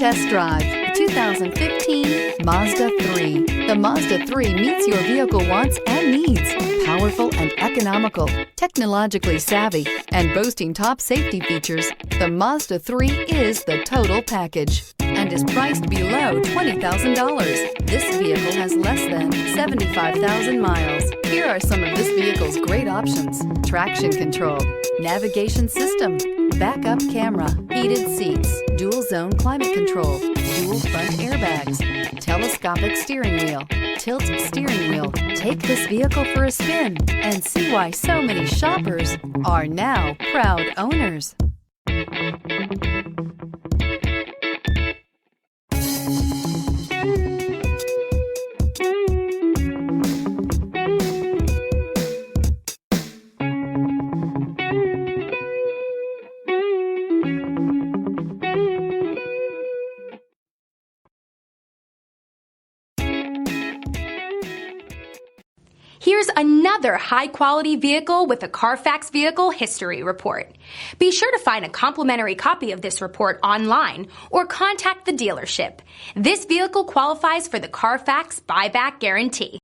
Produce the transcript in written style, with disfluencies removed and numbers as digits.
test drive the 2015 Mazda 3. The Mazda 3 meets your vehicle wants and needs. Powerful and economical, technologically savvy, and boasting top safety features, the Mazda 3 is the total package and is priced below $20,000. This vehicle has less than 75,000 miles. Here are some of this vehicle's great options: traction control, navigation system, backup camera, heated seats, dual zone climate control, dual front airbags, telescopic steering wheel, tilt steering wheel. Take this vehicle for a spin and see why so many shoppers are now proud owners. Here's another high-quality vehicle with a Carfax Vehicle History Report. Be sure to find a complimentary copy of this report online or contact the dealership. This vehicle qualifies for the Carfax Buyback Guarantee.